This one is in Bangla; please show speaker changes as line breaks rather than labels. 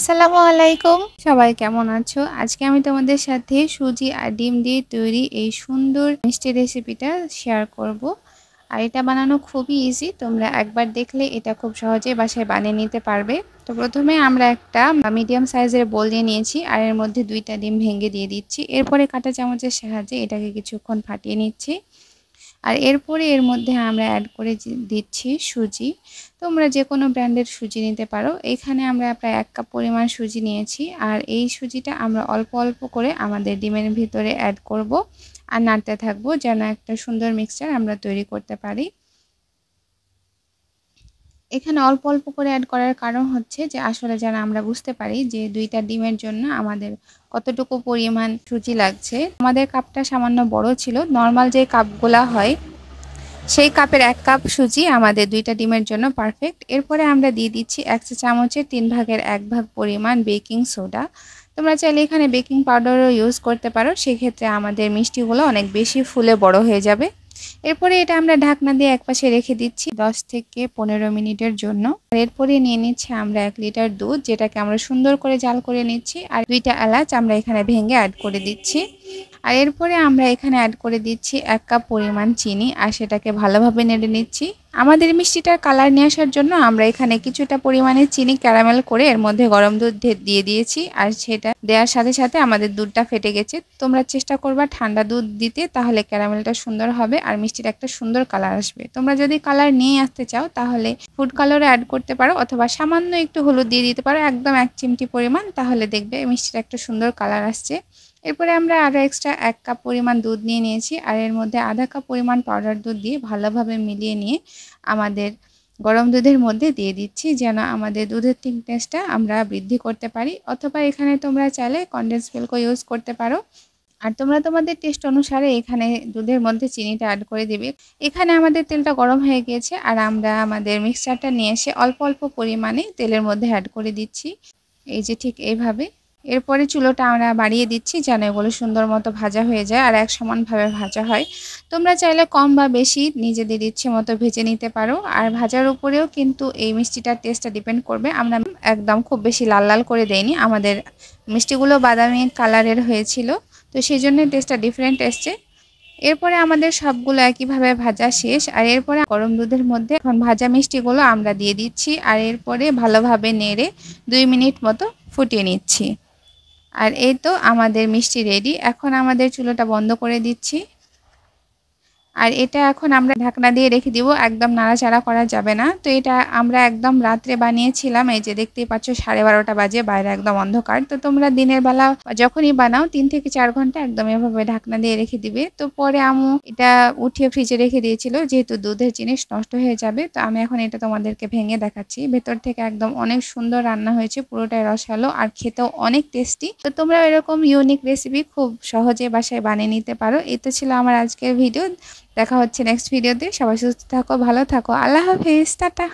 আসসালামু আলাইকুম, সবাই কেমন আছো? আজকে আমি তোমাদের সাথে সুজি আর ডিম দিয়ে তৈরি এই সুন্দর মিষ্টি রেসিপিটা শেয়ার করব। আর এটা বানানো খুবই ইজি, তোমরা একবার দেখলে এটা খুব সহজে বাসায় বানিয়ে নিতে পারবে। তো প্রথমে আমরা একটা মিডিয়াম সাইজের বোল নিয়ে নিয়েছি আর এর মধ্যে 2টা ডিম ভেঙে দিয়ে দিচ্ছি। এরপরে কাঁটা চামচের সাহায্যে এটাকে কিছুক্ষণ ফাটিয়ে নিচ্ছি। আর এরপরে এর মধ্যে আমরা অ্যাড করে দিচ্ছি সুজি। তোমরা যে কোনো ব্র্যান্ডের সুজি নিতে পারো। এখানে আমরা প্রায় 1 কাপ পরিমাণ সুজি নিয়েছি আর এই সুজিটা আমরা অল্প অল্প করে আমাদের ডিমের ভিতরে অ্যাড করব আর নাড়তে থাকবো যেন একটা সুন্দর মিক্সচার আমরা তৈরি করতে পারি। এখানে অল্প অল্প করে অ্যাড করার কারণ হচ্ছে যে আসলে যেন আমরা বুঝতে পারি যে 2টা ডিমের জন্য আমাদের কতটুকু পরিমাণ সুজি লাগছে। আমাদের কাপটা সামান্য বড় ছিল, নর্মাল যে কাপগুলা হয় সেই কাপের 1 কাপ সুজি আমাদের 2টা ডিমের জন্য পারফেক্ট। এরপরে আমরা দিয়ে দিচ্ছি 1 চা চামচের 3 ভাগের 1 ভাগ পরিমাণ বেকিং সোডা। তোমরা চাইলে এখানে বেকিং পাউডারও ইউজ করতে পারো, সেক্ষেত্রে আমাদের মিষ্টিগুলো অনেক বেশি ফুলে বড় হয়ে যাবে। এরপরে এটা আমরা ঢাকনা দিয়ে একপাশে রেখে দিচ্ছি 10 থেকে 15 মিনিটের জন্য। আর এরপরে নিয়ে নিচ্ছি আমরা 1 লিটার দুধ, যেটাকে আমরা সুন্দর করে জাল করে নিচ্ছি। আর 2টা এলাচ আমরা এখানে ভেঙে অ্যাড করে দিচ্ছি। আর এরপরে আমরা এখানে অ্যাড করে দিচ্ছি 1 কাপ পরিমাণ চিনি আর সেটাকে ভালোভাবে নেড়ে নিচ্ছি। আমাদের মিষ্টিটার কালার নিয়ে আসার জন্য আমরা এখানে কিছুটা পরিমাণে চিনি ক্যারামেল করে এর মধ্যে গরম দুধ দিয়ে দিয়েছি আর সেটা দেওয়ার সাথে সাথে আমাদের দুধটা ফেটে গেছে। তোমরা চেষ্টা করবা ঠান্ডা দুধ দিতে, তাহলে ক্যারামেলটা সুন্দর হবে আর মিষ্টির একটা সুন্দর কালার আসবে। তোমরা যদি কালার নিয়ে আসতে চাও তাহলে ফুড কালারও অ্যাড করতে পারো অথবা সামান্য একটু হলুদ দিয়ে দিতে পারো, একদম 1 চিমটি পরিমাণ, তাহলে দেখবে মিষ্টির একটা সুন্দর কালার আসছে। এরপরে আমরা আরও এক্সট্রা 1 কাপ পরিমাণ দুধ নিয়ে নিয়েছি আর এর মধ্যে আধা কাপ পরিমাণ পাউডার দুধ দিয়ে ভালোভাবে মিলিয়ে নিয়ে আমাদের গরম দুধের মধ্যে দিয়ে দিচ্ছি যেন আমাদের দুধের থিকনেসটা আমরা বৃদ্ধি করতে পারি। অথবা এখানে তোমরা চাইলে কনডেন্স মিল্কও ইউজ করতে পারো। আর তোমরা তোমাদের টেস্ট অনুসারে এখানে দুধের মধ্যে চিনিটা অ্যাড করে দিবে। এখানে আমাদের তেলটা গরম হয়ে গিয়েছে আর আমরা আমাদের মিক্সচারটা নিয়ে এসে অল্প অল্প পরিমাণে তেলের মধ্যে অ্যাড করে দিচ্ছি, এই যে ঠিক এইভাবে। এরপরে চুলোটা আমরা বাড়িয়ে দিচ্ছি যেন এগুলো সুন্দর মতো ভাজা হয়ে যায় আর এক সমানভাবে ভাজা হয়। তোমরা চাইলে কম বা বেশি নিজেদের ইচ্ছে মতো ভেজে নিতে পারো। আর ভাজার উপরেও কিন্তু এই মিষ্টিটার টেস্টটা ডিপেন্ড করবে। আমরা একদম খুব বেশি লাল লাল করে দেইনি, আমাদের মিষ্টিগুলো বাদামি কালারের হয়েছিল, তো সেই জন্য টেস্টটা ডিফারেন্ট এসছে। এরপরে আমাদের সবগুলো একইভাবে ভাজা শেষ আর এরপরে গরম দুধের মধ্যে এখন ভাজা মিষ্টিগুলো আমরা দিয়ে দিচ্ছি আর এরপরে ভালোভাবে নেড়ে 2 মিনিট মতো ফুটিয়ে নিচ্ছি। আর এই তো আমাদের মিষ্টি রেডি। এখন আমাদের চুলোটা বন্ধ করে দিচ্ছি আর এটা এখন আমরা ঢাকনা দিয়ে রেখে দিব, একদম নাড়াচাড়া করা যাবে না। তো এটা আমরা একদম রাত্রে বানিয়েছিলাম, এই যে দেখতেই পাচ্ছ 12:30 বাজে, বাইরে একদম অন্ধকার। তো তোমরা দিনের বেলা যখনই বানাও 3 থেকে 4 ঘন্টা একদম এভাবে ঢাকনা দিয়ে রেখে দিবে। তো পরে আম্মু এটা উঠিয়ে ফ্রিজে রেখে দিয়েছিল, যেহেতু দুধের জিনিস নষ্ট হয়ে যাবে। তো আমি এখন এটা তোমাদেরকে ভেঙে দেখাচ্ছি, ভেতর থেকে একদম অনেক সুন্দর রান্না হয়েছে, পুরোটাই রসালো আর খেতেও অনেক টেস্টি। তো তোমরা এরকম ইউনিক রেসিপি খুব সহজে বাসায় বানিয়ে নিতে পারো। এই তো ছিল আমার আজকের ভিডিও। দেখা হচ্ছে নেক্সট ভিডিওতে। সবাই সুস্থ থাকো, ভালো থাকো, আল্লাহ হাফেজ, টাটা।